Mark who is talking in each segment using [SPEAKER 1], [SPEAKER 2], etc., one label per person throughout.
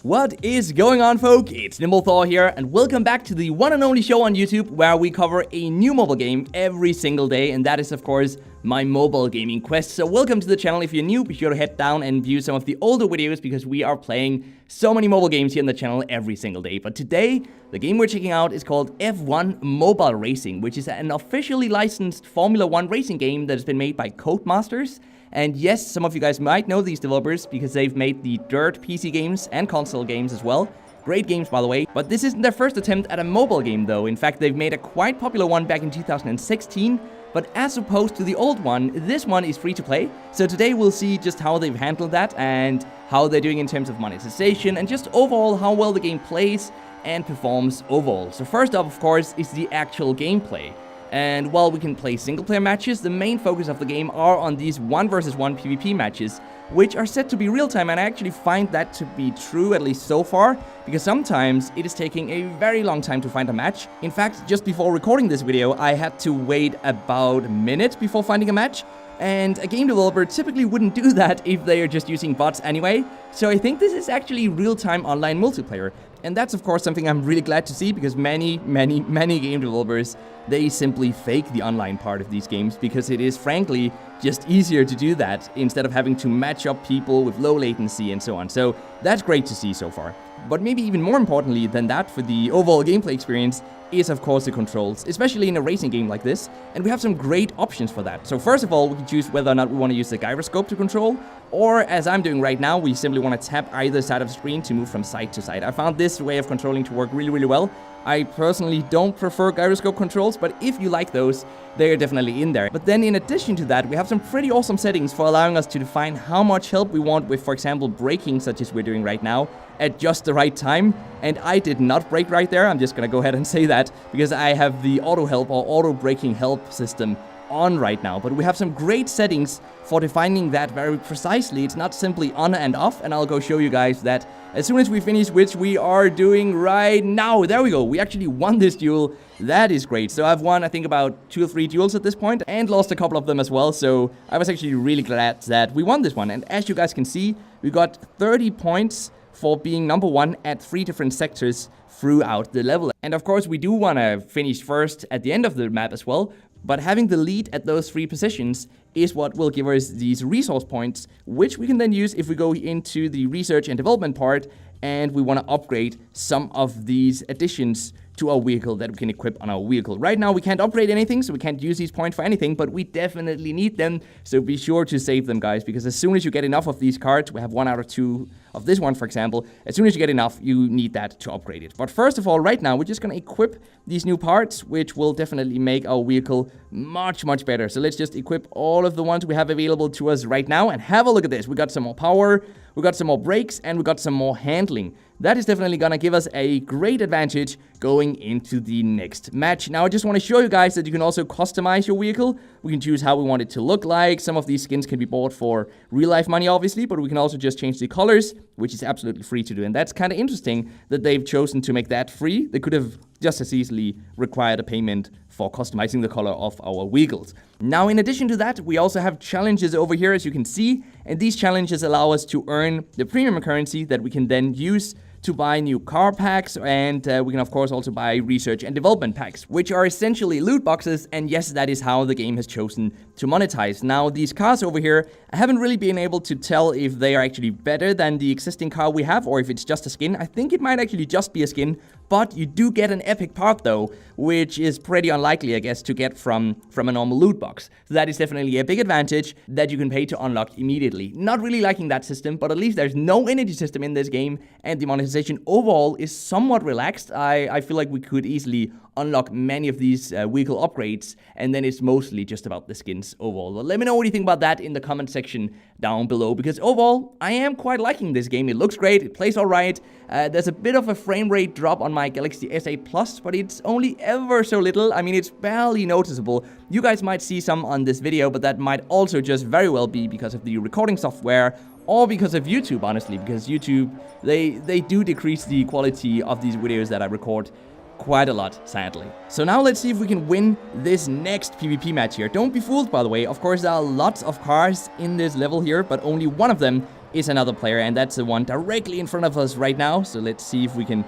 [SPEAKER 1] What is going on, folk? It's NimbleThor here, and welcome back to the one and only show on YouTube where we cover a new mobile game every single day, and that is, of course, my mobile gaming quest. So welcome to the channel. If you're new, be sure to head down and view some of the older videos because we are playing so many mobile games here on the channel every single day. But today, the game we're checking out is called F1 Mobile Racing, which is an officially licensed Formula 1 racing game that has been made by Codemasters. And yes, some of you guys might know these developers because they've made the Dirt PC games and console games as well. Great games, by the way. But this isn't their first attempt at a mobile game, though. In fact, they've made a quite popular one back in 2016. But as opposed to the old one, this one is free to play. So today we'll see just how they've handled that and how they're doing in terms of monetization and just overall how well the game plays and performs overall. So first up, of course, is the actual gameplay. And while we can play single-player matches, the main focus of the game are on these 1 versus 1 PvP matches, which are set to be real-time, and I actually find that to be true, at least so far, because sometimes it is taking a very long time to find a match. In fact, just before recording this video, I had to wait about a minute before finding a match, and a game developer typically wouldn't do that if they are just using bots anyway. So I think this is actually real-time online multiplayer. And that's, of course, something I'm really glad to see because many game developers, they simply fake the online part of these games because it is, frankly, just easier to do that instead of having to match up people with low latency and so on. So that's great to see so far. But maybe even more importantly than that for the overall gameplay experience is, of course, the controls, especially in a racing game like this, and we have some great options for that. So first of all, we can choose whether or not we want to use the gyroscope to control, or as I'm doing right now, we simply want to tap either side of the screen to move from side to side. I found this way of controlling to work really well. I personally don't prefer gyroscope controls, but if you like those, they are definitely in there. But then in addition to that, we have some pretty awesome settings for allowing us to define how much help we want with, for example, braking, such as we're doing right now, at just the right time. And I did not brake right there, I'm just gonna go ahead and say that, because I have the auto help or auto braking help system on right now. But we have some great settings for defining that very precisely. It's not simply on and off, and I'll go show you guys that as soon as we finish, which we are doing right now. There we go, we actually won this duel. That is great. So I've won, I think, about 2 or 3 duels at this point and lost a couple of them as well. So I was actually really glad that we won this one. And as you guys can see, we got 30 points for being number 1 at 3 different sectors throughout the level. And of course, we do want to finish first at the end of the map as well. But having the lead at those 3 positions is what will give us these resource points, which we can then use if we go into the research and development part and we want to upgrade some of these additions to our vehicle that we can equip on our vehicle. Right now, we can't upgrade anything, so we can't use these points for anything, but we definitely need them, so be sure to save them, guys, because as soon as you get enough of these cards, we have 1 out of 2 of this one, for example, as soon as you get enough, you need that to upgrade it. But first of all, right now, we're just going to equip these new parts, which will definitely make our vehicle much better. So let's just equip all of the ones we have available to us right now, and have a look at this. We got some more power, we got some more brakes, and we got some more handling. That is definitely gonna give us a great advantage going into the next match. Now, I just want to show you guys that you can also customize your vehicle. We can choose how we want it to look like. Some of these skins can be bought for real-life money, obviously, but we can also just change the colors, which is absolutely free to do. And that's kind of interesting that they've chosen to make that free. They could have just as easily required a payment for customizing the color of our vehicles. Now, in addition to that, we also have challenges over here, as you can see, and these challenges allow us to earn the premium currency that we can then use to buy new car packs, and we can of course also buy research and development packs, which are essentially loot boxes, and yes, that is how the game has chosen to monetize. Now, these cars over here, I haven't really been able to tell if they are actually better than the existing car we have, or if it's just a skin. I think it might actually just be a skin, but you do get an epic part though, which is pretty unlikely, I guess, to get from a normal loot box. So that is definitely a big advantage that you can pay to unlock immediately. Not really liking that system, but at least there's no energy system in this game, and the monetization overall is somewhat relaxed. I feel like we could easily unlock many of these vehicle upgrades, and then it's mostly just about the skins overall. But let me know what you think about that in the comment section down below, because overall, I am quite liking this game. It looks great, it plays alright. There's a bit of a frame rate drop on my Galaxy S8 Plus, but it's only ever so little. I mean, it's barely noticeable. You guys might see some on this video, but that might also just very well be because of the recording software, or because of YouTube, honestly, because YouTube, they do decrease the quality of these videos that I record quite a lot, sadly. So now let's see if we can win this next PvP match here. Don't be fooled, by the way. Of course, there are lots of cars in this level here, but only one of them is another player, and that's the one directly in front of us right now. So let's see if we can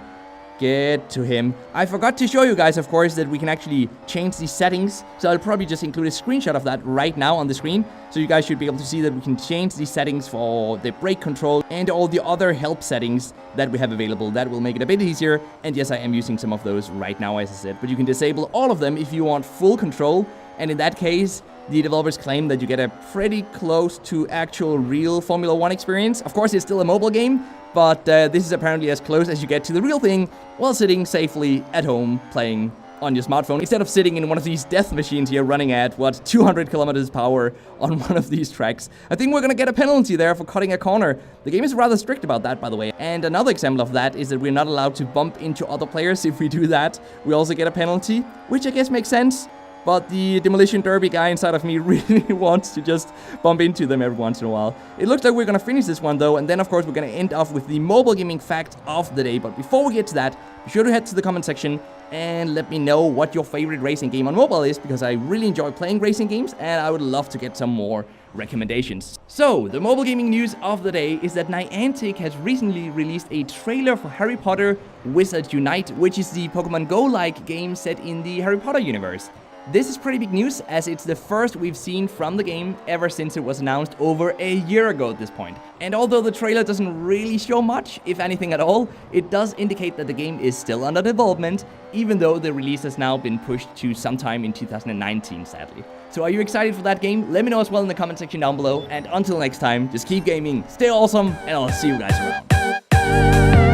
[SPEAKER 1] get to him. I forgot to show you guys, of course, that we can actually change the settings. So I'll probably just include a screenshot of that right now on the screen. So you guys should be able to see that we can change the settings for the brake control and all the other help settings that we have available. That will make it a bit easier. And yes, I am using some of those right now, as I said. But you can disable all of them if you want full control. And in that case, the developers claim that you get a pretty close to actual real Formula 1 experience. Of course, it's still a mobile game, but this is apparently as close as you get to the real thing while sitting safely at home playing on your smartphone, instead of sitting in one of these death machines here running at, 200 kilometers per hour on one of these tracks. I think we're gonna get a penalty there for cutting a corner. The game is rather strict about that, by the way. And another example of that is that we're not allowed to bump into other players. If we do that, we also get a penalty, which I guess makes sense. But the demolition derby guy inside of me really wants to just bump into them every once in a while. It looks like we're gonna finish this one though, and then of course we're gonna end off with the mobile gaming fact of the day. But before we get to that, be sure to head to the comment section and let me know what your favorite racing game on mobile is, because I really enjoy playing racing games and I would love to get some more recommendations. So, the mobile gaming news of the day is that Niantic has recently released a trailer for Harry Potter Wizards Unite, which is the Pokemon Go-like game set in the Harry Potter universe. This is pretty big news, as it's the first we've seen from the game ever since it was announced over a year ago at this point. And although the trailer doesn't really show much, if anything at all, it does indicate that the game is still under development, even though the release has now been pushed to sometime in 2019, sadly. So are you excited for that game? Let me know as well in the comment section down below, and until next time, just keep gaming, stay awesome, and I'll see you guys around.